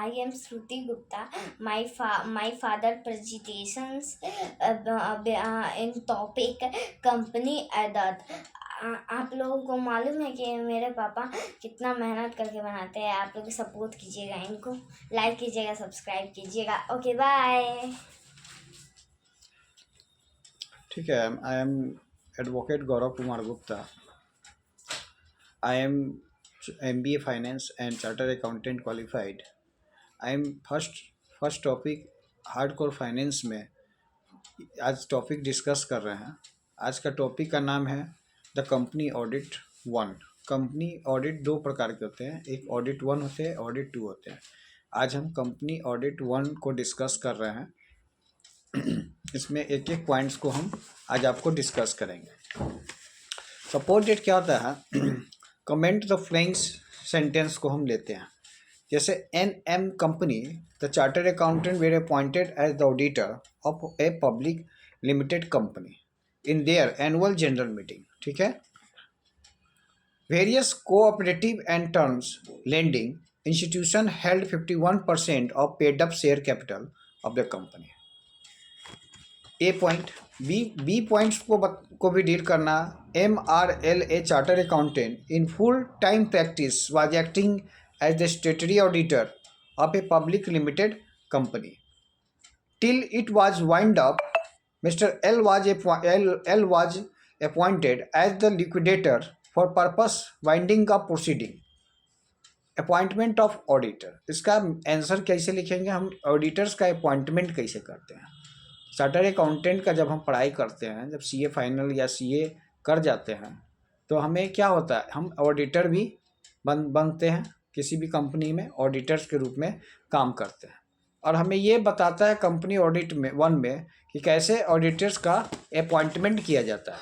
I am Shruti Gupta. My father presentations in topic company आदत। आप लोगों को मालूम है कि मेरे पापा कितना मेहनत करके बनाते हैं। आप लोग सपोर्ट कीजिएगा, इनको लाइक कीजिएगा, सब्सक्राइब कीजिएगा। Okay bye. ठीक है। I am advocate Gaurav Kumar Gupta. I am MBA finance and charter accountant qualified. I am first topic hardcore finance में आज टॉपिक डिस्कस कर रहे हैं। आज का टॉपिक का नाम है the company audit 1। Company audit दो प्रकार के होते हैं, एक ऑडिट 1 होते हैं, ऑडिट 2 होते हैं। आज हम कंपनी ऑडिट 1 को डिस्कस कर रहे हैं। इसमें एक एक पॉइंट्स को हम आज आपको डिस्कस करेंगे। सपोर्ट डेट क्या होता है? कमेंट द फ्लोइंग सेंटेंस को हम लेते हैं। जैसे NM company the chartered accountant were appointed as the auditor of a public limited company in their annual general meeting. ठीक है। Various cooperative and terms lending institution held 51% of paid up share capital of the company. A point. B points को भी deal करना। MRL a charter accountant in full time practice was acting as the statutory auditor of a public limited company till it was wind up. Mister L was appointed as the liquidator for purpose winding up proceeding। Appointment of auditor, इसका answer कैसे लिखेंगे हम? Auditors का appointment कैसे करते हैं? Charter accountant का जब हम पढ़ाई करते हैं, जब CA फाइनल या CA कर जाते हैं, तो हमें क्या होता है, हम ऑडिटर भी बनते हैं। किसी भी कंपनी में ऑडिटर्स के रूप में काम करते हैं। और हमें ये बताता है कंपनी ऑडिट में 1 में कि कैसे ऑडिटर्स का अपॉइंटमेंट किया जाता है।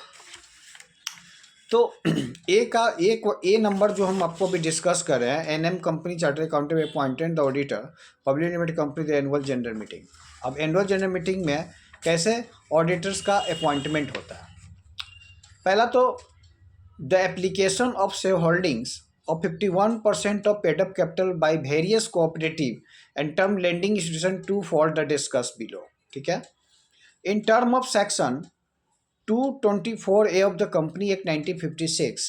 तो ए नंबर जो हम आपको भी डिस्कस कर रहे हैं, NM company charter accountant appointed the auditor public limited company the annual general meeting. अब एनुअल जनरल मीटिंग में कैसे ऑडिटर्स का अपॉइंटमेंट होता है? पहला तो the application of share holdings of 51% of paid up capital by various cooperative and term lending institution to for the discuss below. ठीक है। In term of section 224A of the Company Act 1956,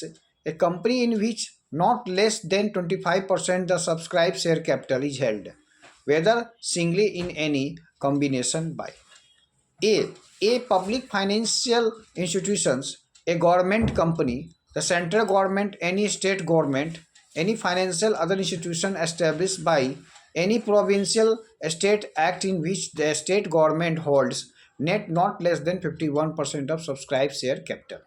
a company in which not less than 25% the subscribed share capital is held, whether singly in any combination by A public financial institutions, a government company, the central government, any state government, any financial other institution established by any provincial state act in which the state government holds net not less than 51% of subscribed share capital।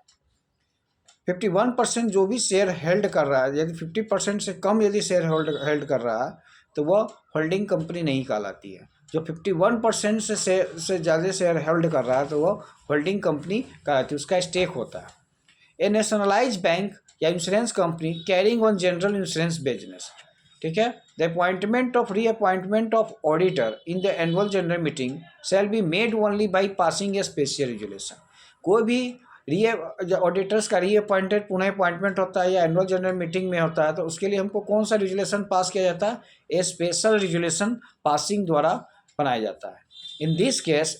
51% जो भी share held कर रहा है, यदि 50% से कम यदि share held कर रहा है तो वह होल्डिंग कंपनी नहीं कहलाती है। जो 51% से ज़्यादा शेयर होल्ड कर रहा है तो वह होल्डिंग कंपनी कहलाती है, उसका स्टेक होता है। ए नेशनलाइज बैंक या insurance company carrying on general insurance business. ठीक है। The appointment of reappointment of auditor in the annual general meeting shall be made only by passing A special resolution. कोई भी ऑडिटर्स का reappointed पुनः appointment होता है या एनुअल जनरल मीटिंग में होता है तो उसके लिए हमको कौन सा रेजुलेशन पास किया जाता है? ए स्पेशल रेजुलेशन पासिंग द्वारा बनाया जाता है। In this case,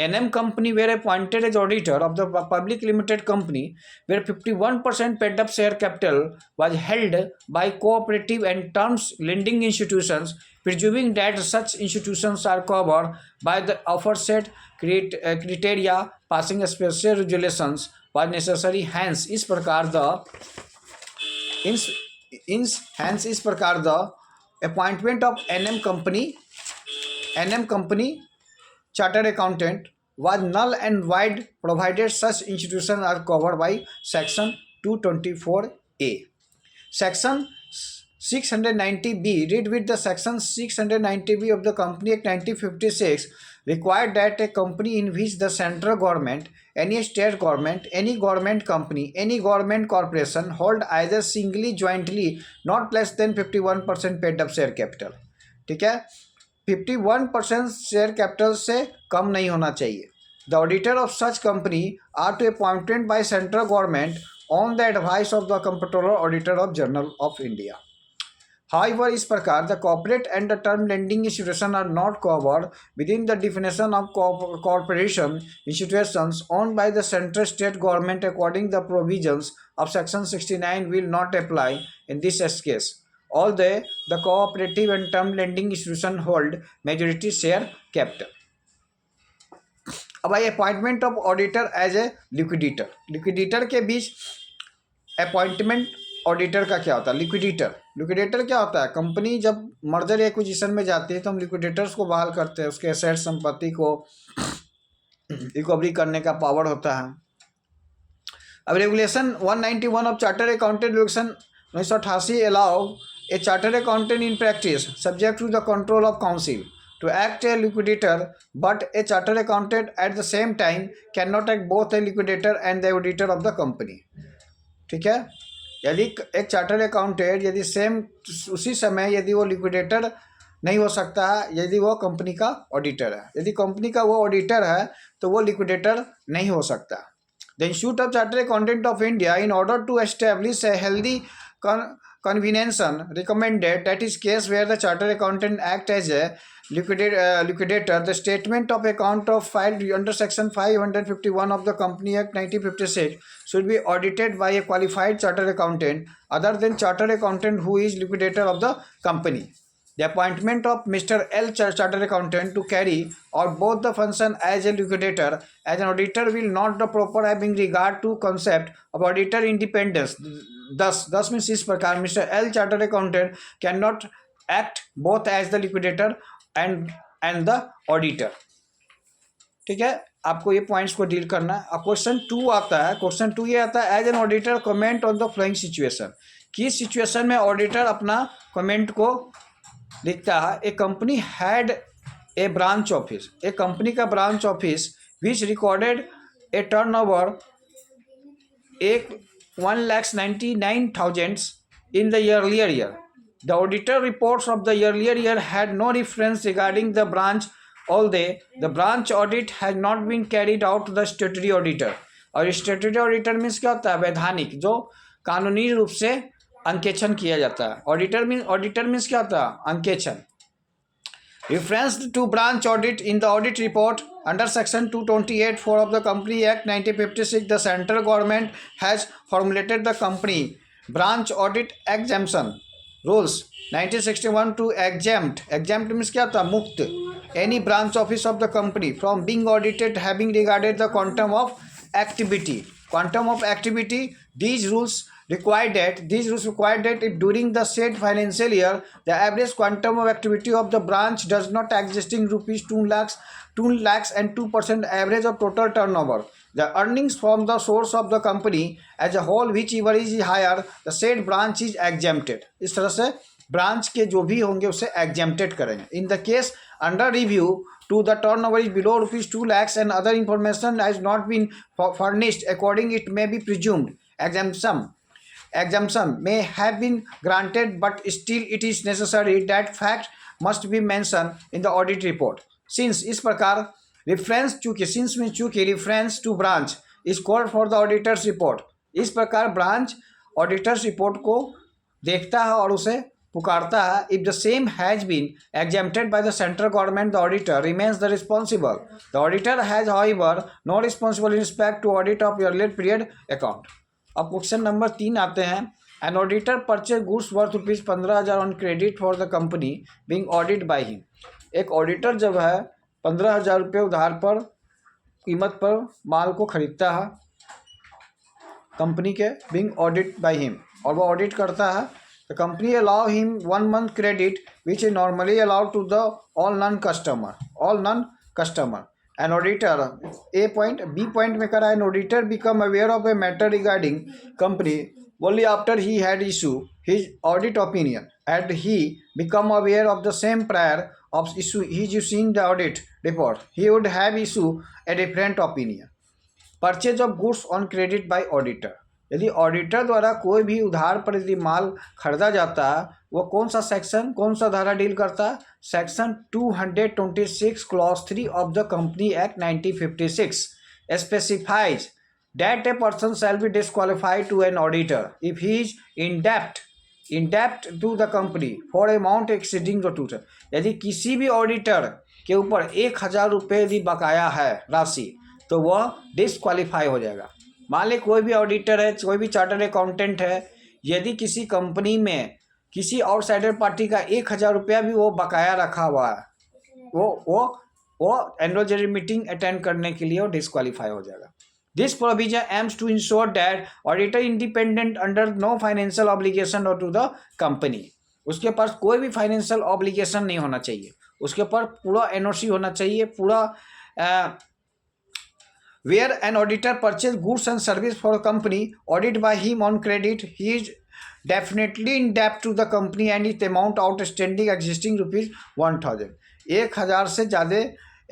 NM company were appointed as auditor of the public limited company where 51% paid up share capital was held by cooperative and terms lending institutions, presuming that such institutions are covered by the aforesaid criteria, passing special regulations was necessary। Hence इस प्रकार the appointment of NM company chartered accountant was null and void provided such institutions are covered by section 224A। section 690B, read with the section 690B of the Company Act 1956 required that a company in which the central government, any state government, any government company, any government corporation hold either singly jointly not less than 51% paid up share capital। ठीक है। 51% share capital से कम नहीं होना चाहिए। The auditor of such company are to appointed by central government on the advice of the comptroller auditor of general of India. However, इस प्रकार the corporate and the term lending institution are not covered within the definition of corporation institutions owned by the central state government according the provisions of section 69 will not apply in this case. Although the cooperative and term lending institution hold majority share capital. अब आई appointment of auditor as a liquidator. Liquidator के बीच appointment auditor का क्या होता है? Liquidator क्या होता है? कंपनी जब मर्जर एक्विजिशन में जाती है तो हम लिक्विडेटर्स को बहाल करते हैं, उसके एसेट संपत्ति को रिकवरी करने का पावर होता है. अब regulation 191 of charter accountant regulation 1988 allow a charter accountant in practice subject to the control of council to act a liquidator, but a chartered accountant at the same time cannot act both a liquidator and the auditor of the company. ठीक है, यदि एक chartered accountant यदि same उसी समय यदि वो liquidator नहीं हो सकता है यदि वो कंपनी का ऑडिटर है. यदि कंपनी का वो ऑडिटर है तो वो लिक्विडेटर नहीं हो सकता. The institute of chartered accountant of India in order to establish a healthy convention recommended that is case where the chartered accountant act as a liquidator, the statement of account of filed under section 551 of the Company Act 1956 should be audited by a qualified chartered accountant other than chartered accountant who is liquidator of the company. The appointment of Mr. L. Chartered Accountant to carry out both the function as a liquidator as an auditor will not the proper having regard to concept of auditor independence. Thus means इस प्रकार Mr. L. Chartered Accountant cannot act both as the liquidator and the auditor. ठीक है, आपको ये points को deal करना है. अब क्वेश्चन 2 आता है. क्वेश्चन 2 ये आता है as an auditor comment on the following situation. किस सिचुएशन में ऑडिटर अपना कमेंट को लिखता है? A company had a branch office. एक कंपनी का branch office which recorded a turnover 1,99,000 in the earlier year. The auditor reports of the earlier year had no reference regarding the branch, although the branch audit has not been carried out to the statutory auditor. और statutory auditor means क्या होता है? वैधानिक, जो कानूनी रूप से अंकेक्षण किया जाता है. ऑडिटर मीन्स क्या होता है? अंकेक्षण. Referenced to branch audit in the audit report under section 228(4) of the Company Act 1956, the central government has formulated the company branch audit exemption rules 1961 to exempt means क्या था? मुक्त any branch office of the company from being audited having regarded the quantum of activity. These rules required that if during the said financial year the average quantum of activity of the branch does not exceeding rupees 2 lakhs and 2% average of total turnover, the earnings from the source of the company as a whole whichever is higher, the said branch is exempted. इस तरह से branch के जो भी होंगे उसे exempted करेंगे. In the case under review to the turnover is below rupees 2 lakhs and other information has not been furnished, according it may be presumed exemption may have been granted, but still it is necessary that fact must be mentioned in the audit report. Since इस प्रकार reference चूंकि reference to branch is called for the auditor's report. इस प्रकार branch auditor's report को देखता है और उसे पुकारता है. If the same has been exempted by the central government, the auditor remains the responsible. The auditor has, however, no responsibility in respect to audit of earlier period account. अब question number 3 आते हैं. An auditor purchased goods worth rupees 15,000 on credit for the company being audited by him. एक auditor जब है 15,000 रुपये उधार पर कीमत पर माल को खरीदता है कंपनी के being audited by him, और वो ऑडिट करता है. The company allow him 1 month credit, which is normally allowed to the all non-customer. An auditor, A point, B point में करा. An auditor become aware of a matter regarding company only after he had issued his audit opinion. Had he become aware of the same prior of issuing the audit report, he would have issued a different opinion. Purchase of goods on credit by auditor. यदि auditor द्वारा कोई भी उधार पर यदि माल खरीदा जाता है, वो कौन सा सेक्शन, कौन सा धारा डील करता है? Section 226 clause 3 of the company act 1956 specifies that a person shall be disqualified to an auditor if he is in debt in डेप्ट to the company for amount exceeding the 2,000, यदि किसी भी auditor के ऊपर 1,000 रुपये यदि बकाया है राशि तो वह डिसक्वालीफाई हो जाएगा। मान ली कोई भी ऑडिटर है, कोई भी चार्टर्ड अकाउंटेंट है, यदि किसी कंपनी में किसी आउटसाइडर पार्टी का 1,000 रुपया भी वो बकाया रखा हुआ है, वो एनुअल जनरल मीटिंग अटेंड करने के लिए वो डिसक्वालीफाई हो जाएगा। This provision aims to ensure that auditor independent under no financial obligation और टू द कंपनी, उसके पास कोई भी फाइनेंशियल ऑब्लिगेशन नहीं होना चाहिए, उसके ऊपर पूरा एनओसी होना चाहिए, पूरा where an auditor purchase goods and service for a company audited by him on credit, he is definitely in debt to the company and its amount outstanding existing rupees 1,000। 1,000 से ज़्यादा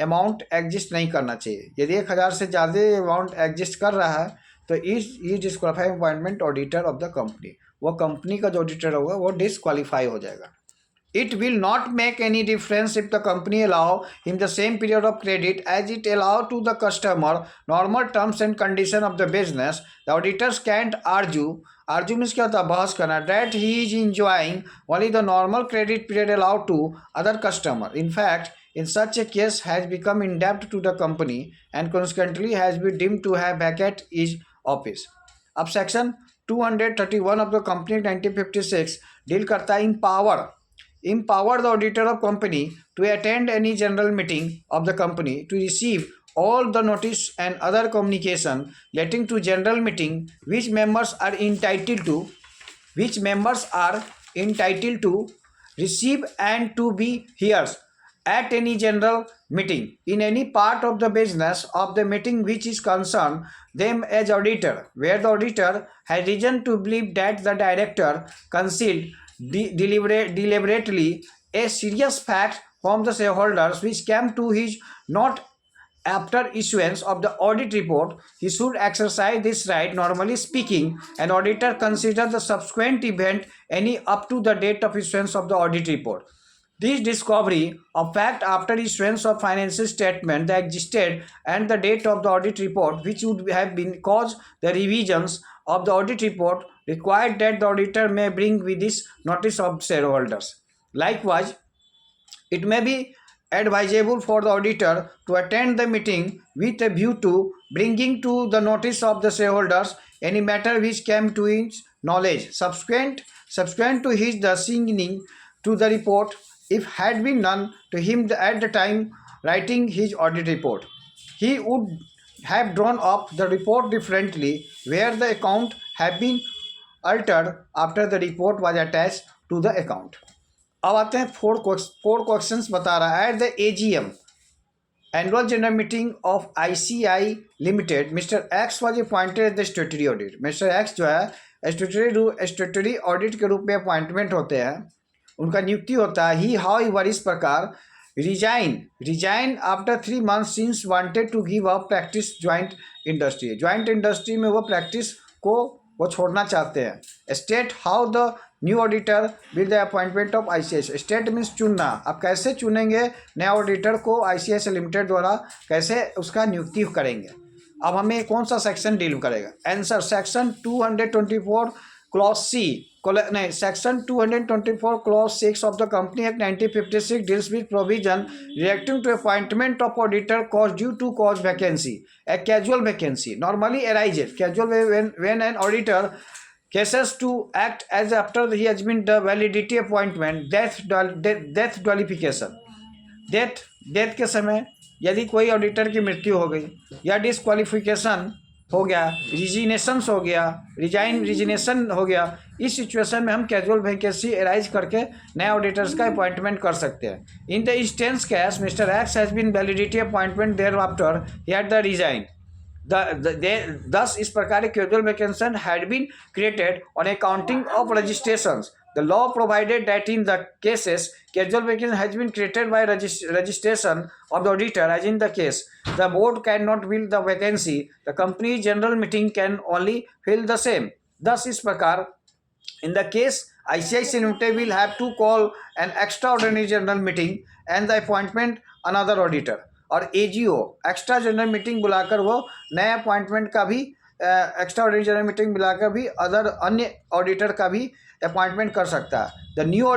अमाउंट एग्जिस्ट नहीं करना चाहिए। यदि 1,000 से ज़्यादा amount exist कर रहा है तो is disqualify appointment auditor of the company, वो कंपनी का जो ऑडिटर होगा वो डिस्क्वालीफाई हो जाएगा। It will not make any difference if the company allow him the same period of credit as it allow to the customer normal terms and condition of the business. The auditors can't argue means क्या होता है, बहस करना, that he is enjoying only the normal credit period allowed to other customer. In fact, in such a case has become in debt to the company and consequently has been deemed to have vacate his office. अब section 231 of the company 1956 deal करता है empower the auditor of company to attend any general meeting of the company to receive all the notice and other communication relating to general meeting which members are entitled to receive and to be heard at any general meeting in any part of the business of the meeting which is concerned them as auditor, where the auditor has reason to believe that the director concealed deliberately a serious fact from the shareholders which came to his not after issuance of the audit report, he should exercise this right. Normally speaking, an auditor considers the subsequent event any up to the date of issuance of the audit report. This discovery of fact after issuance of financial statement that existed and the date of the audit report which would have been caused the revisions of the audit report required that the auditor may bring with this notice of shareholders. Likewise, it may be advisable for the auditor to attend the meeting with a view to bringing to the notice of the shareholders any matter which came to his knowledge subsequent to his the signing to the report if had been known to him at the time writing his audit report. He would have drawn up the report differently where the account had been altered after the report was attached to the account. अब आते हैं four questions बता रहा है। At the AGM annual general meeting of ICI limited mister X was appointed as the statutory audit. Mister X जो है statutory audit के रूप में अपॉइंटमेंट होते हैं, उनका नियुक्ति होता है। ही हाउ वर इस प्रकार resign after 3 months since wanted to give up practice joint industry में वो प्रैक्टिस को वो छोड़ना चाहते हैं। State how the new auditor with the appointment of ICICI. State means चुनना, आप कैसे चुनेंगे नया ऑडिटर को आईसीआईसीआई लिमिटेड द्वारा, कैसे उसका नियुक्ति करेंगे। अब हमें कौन सा सेक्शन डील करेगा? आंसर सेक्शन 224 क्लॉज सी नहीं section 224 clause 6 of the company act 1956 deals with provision relating to appointment of auditor cause due to cause vacancy. A casual vacancy normally arises casual when an auditor cases to act as after he has been the validity appointment death disqualification death के समय यदि कोई auditor की मृत्यु हो गई या disqualification हो गया, रिजिनेशन हो गया, इस सिचुएशन में हम कैजुअल वैकेंसी अराइज करके नए ऑडिटर्स का अपॉइंटमेंट कर सकते हैं। In the instance case mister X has been validity appointment thereafter he had the resign thus इस प्रकार casual vacancy had been created on accounting of registrations. The law provided that in the cases casual vacancy has been created by registration of the auditor, as in the case the board cannot fill the vacancy, the company general meeting can only fill the same. Thus इस प्रकार in the case ICICI Limited will have to call an extraordinary general meeting and the appointment another auditor. और AgO extra general meeting बुलाकर वो नए appointment का भी extra general meeting बुलाकर भी अन्य ऑडिटर का भी अपॉइंटमेंट कर सकता है. The new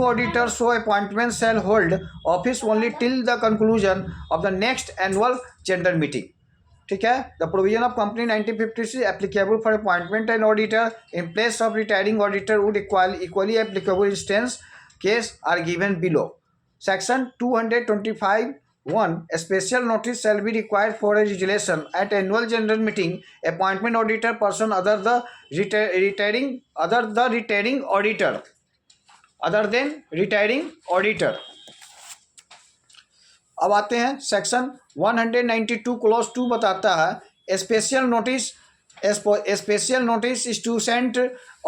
auditor so appointment shall hold office only till the conclusion of the next annual general meeting. ठीक है. The provision of company 1953 applicable for appointment and auditor in place of retiring auditor would equally applicable instance case are given below. Section 225 1. A special notice shall be required for a resolution at annual general meeting. Appointment auditor person other than retiring auditor. अब आते हैं section 192 clause 2 बताता है special notice is to send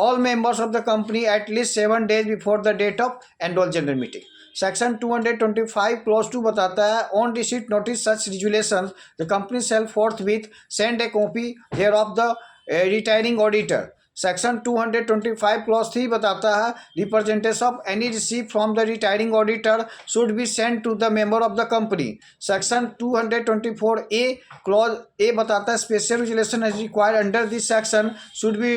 all members of the company at least 7 days before the date of annual general meeting. Section 225 clause 2 बताता है on receipt notice such resolutions the company shall forthwith send a copy thereof the retiring auditor. Section 225 clause 3 बताता है representation of any receipt from the retiring auditor should be sent to the member of the company. Section 224A clause A बताता है special resolution as required under this section should be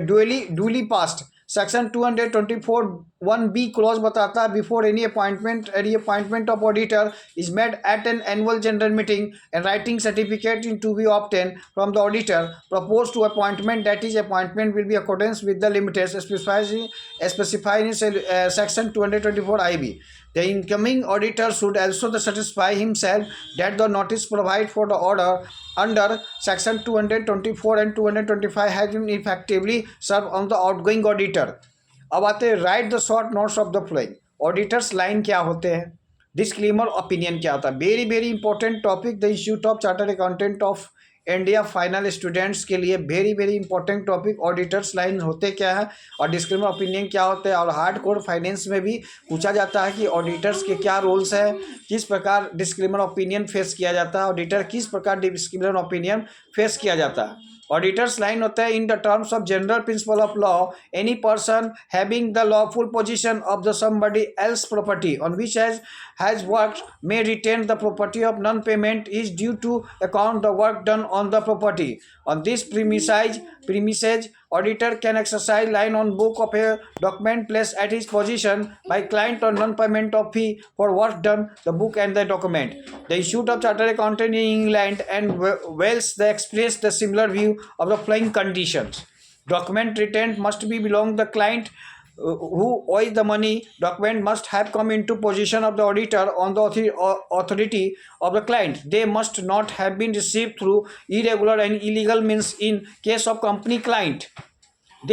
duly passed. Section 224 1B clause बताता है before any appointment of auditor is made at an annual general meeting and writing certificate to be obtained from the auditor proposed to appointment, that is appointment will be accordance with the limits specified in section 224 IB. The incoming auditor should also satisfy himself that the notice provided for the order under section 224 and 225 has been effectively served on the outgoing auditor. अब आते हैं right the short notes of the flowing. Auditors line क्या होते हैं, disclaimer opinion क्या होता है. Very very important topic. The institute of chartered accountant of India final students के लिए very very important topic. Auditors line होते क्या है और डिस्क्लेमर ओपिनियन क्या होते हैं. और हार्ड कोर फाइनेंस में भी पूछा जाता है कि ऑडिटर्स के क्या रोल्स हैं, किस प्रकार डिस्क्लेमर ओपिनियन फेस किया जाता है, ऑडिटर किस प्रकार डिस्क्लेमर ओपिनियन फेस किया जाता है. ऑडिटर्स लाइन होता है in the terms of general principle of law any person having the lawful position of the somebody else property on which has worked may retain the property of non-payment is due to account the work done on the property. On this premises, auditor can exercise line on book of a document placed at his position by client on non-payment of fee for work done, the book and the document. The Institute of Chartered Accountants in England and Wales they express the similar view of the following conditions. Document retained must be belong the client who owes the money. Document must have come into possession of the auditor on the authority of the client. They must not have been received through irregular and illegal means. In case of company client,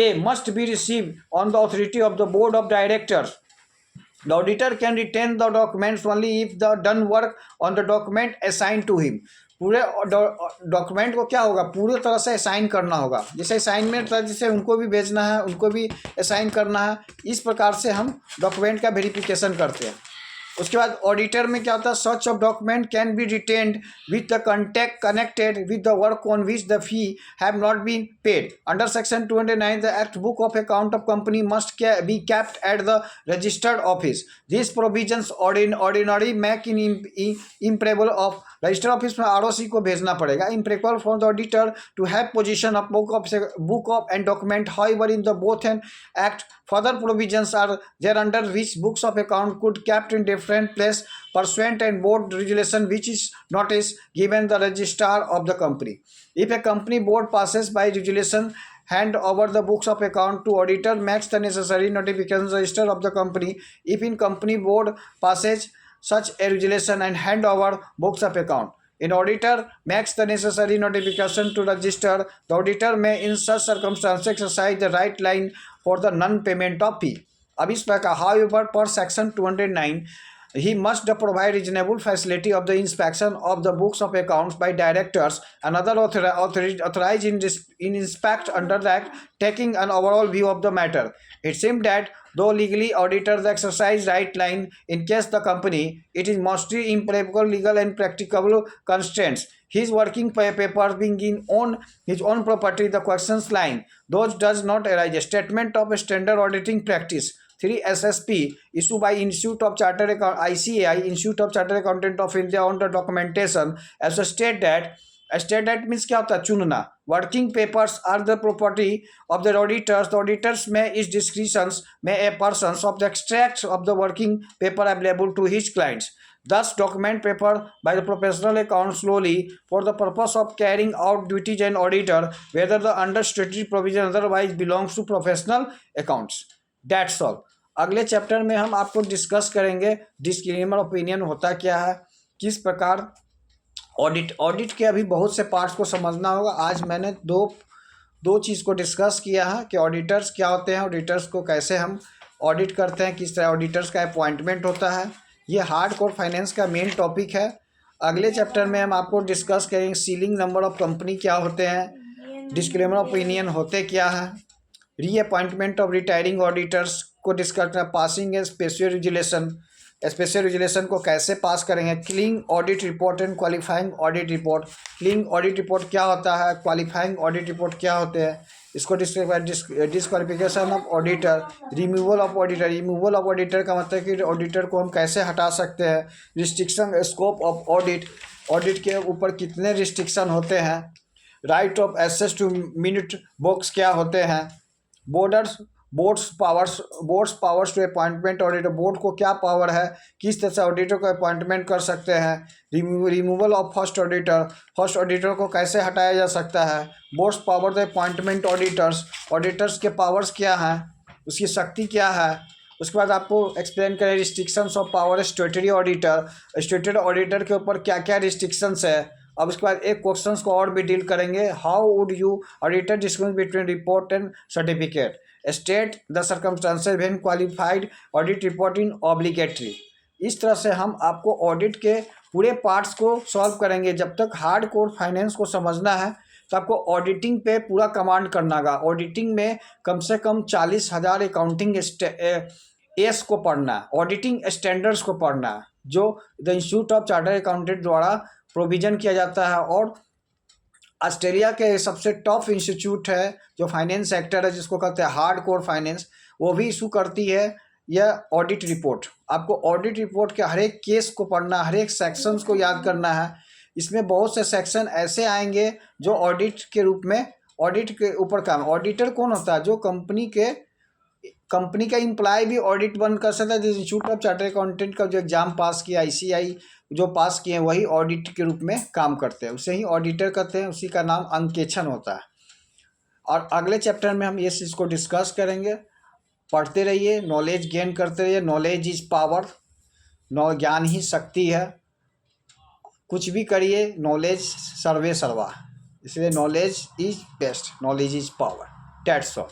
they must be received on the authority of the board of directors. The auditor can retain the documents only if the done work on the document assigned to him. पूरे document को क्या होगा, पूरी तरह से assign करना होगा. जैसे असाइनमेंट था, जैसे उनको भी भेजना है, उनको भी असाइन करना है. इस प्रकार से हम डॉक्यूमेंट का वेरिफिकेशन करते हैं. उसके बाद ऑडिटर में क्या होता है, such of document can be retained with the contact connected with the work on which the fee have not been paid. Under section 209 the act book of account of company must be kept at the registered office. This provisions ordinary make in improbable of register office में ROC को भेजना पड़ेगा. Improbable for the auditor to have position of book of and document. However in the both an act further provisions are there under which books of account could kept in different place pursuant and board resolution which is notice given the registrar of the company. If a company board passes by resolution hand over the books of account to auditor makes the necessary notification register of the company. If in company board passes such a resolution and hand over books of account, an auditor makes the necessary notification to register. The auditor may in such circumstances exercise the right line for the non-payment of fee. अब इस प्रकार however per section 209 he must provide reasonable facility of the inspection of the books of accounts by directors and other authorized in inspect under the act, taking an overall view of the matter. It seems that though legally auditors exercise right line in case the company, it is mostly impractical legal and practicable constraints. His working papers being in on his own property, the questions line. Those does not arise. A statement of a standard auditing practice. 3 SSP issued by Institute of Chartered ICAI, Institute of Chartered Accountant of India on the documentation as a state that statement means क्या होता है, चुनना। Working papers are the property of the auditors. The auditors में इस descriptions में a person of the extract of the working paper available to his clients. Thus, document paper by the professional account slowly for the purpose of carrying out duties and auditor, whether the under statutory provision otherwise belongs to professional accounts. That's all. अगले chapter में हम आपको discuss करेंगे disclaimer opinion होता क्या है, किस प्रकार ऑडिट के अभी बहुत से पार्ट्स को समझना होगा। आज मैंने दो चीज़ को डिस्कस किया है कि ऑडिटर्स क्या होते हैं, ऑडिटर्स को कैसे हम ऑडिट करते हैं, किस तरह ऑडिटर्स का अपॉइंटमेंट होता है। ये हार्ड कोर फाइनेंस का मेन टॉपिक है। अगले चैप्टर में हम आपको डिस्कस करेंगे सीलिंग नंबर ऑफ कंपनी क्या होते हैं, डिस्क्लेमर ओपिनियन होते क्या है, रीअपॉइंटमेंट ऑफ रिटायरिंग ऑडिटर्स को डिस्कस करना, पासिंग ए स्पेशल रेजुलेशन को कैसे पास करेंगे, clean audit report and qualifying audit report. Clean audit report क्या होता है, क्वालिफाइंग ऑडिट रिपोर्ट क्या होते हैं, इसको disqualification of auditor, removal of auditor. Removal of auditor का मतलब कि ऑडिटर को हम कैसे हटा सकते हैं, restriction scope of audit, audit के ऊपर कितने रिस्ट्रिक्शन होते हैं, right of access to minute books क्या होते हैं, boards powers to appointment auditor, board को क्या पावर है, किस तरह से ऑडिटर को अपॉइंटमेंट कर सकते हैं, रिमूवल ऑफ फर्स्ट ऑडिटर को कैसे हटाया जा सकता है, boards power the appointment auditors के पावर्स क्या हैं, उसकी शक्ति क्या है। उसके बाद आपको एक्सप्लेन करें रिस्ट्रिक्शंस ऑफ पावर स्टेटरी ऑडिटर के ऊपर क्या क्या रिस्ट्रिक्शंस है। अब उसके बाद एक क्वेश्चंस को और भी डील करेंगे, how would you auditor distinguish between report and certificate, state the circumstances when qualified audit reporting obligatory. इस तरह से हम आपको ऑडिट के पूरे पार्ट्स को सॉल्व करेंगे। जब तक हार्ड कोर फाइनेंस को समझना है तो आपको ऑडिटिंग पे पूरा कमांड करना होगा। ऑडिटिंग में कम से कम 40,000 अकाउंटिंग एस को पढ़ना, ऑडिटिंग स्टैंडर्ड्स को पढ़ना, जो the institute of chartered accountant द्वारा प्रोविजन किया जाता है। और ऑस्ट्रेलिया के सबसे टॉप इंस्टीट्यूट है जो फाइनेंस सेक्टर है, जिसको कहते हैं हार्ड कोर फाइनेंस, वो भी इशू करती है यह ऑडिट रिपोर्ट। आपको ऑडिट रिपोर्ट के हर एक केस को पढ़ना, हर एक सेक्शंस को याद करना है। इसमें बहुत से सेक्शन ऐसे आएंगे जो ऑडिट के रूप में ऑडिट के ऊपर काम। ऑडिटर कौन होता है, जो कंपनी का एम्प्लॉय भी ऑडिट बंद कर सकता है। जिस इंस्टीट्यूट ऑफ चार्टर्ड अकाउंटेंट का जो एग्जाम पास किया, ICI जो पास किए हैं, वही ऑडिट के रूप में काम करते हैं, उसे ही ऑडिटर कहते हैं, उसी का नाम अंकेक्षण होता है। और अगले चैप्टर में हम ये चीज़ को डिस्कस करेंगे। पढ़ते रहिए, नॉलेज गेन करते रहिए। नॉलेज इज पावर, ज्ञान ही शक्ति है। कुछ भी करिए, नॉलेज सर्वे सर्वा, इसलिए knowledge is best, knowledge is power. That's all.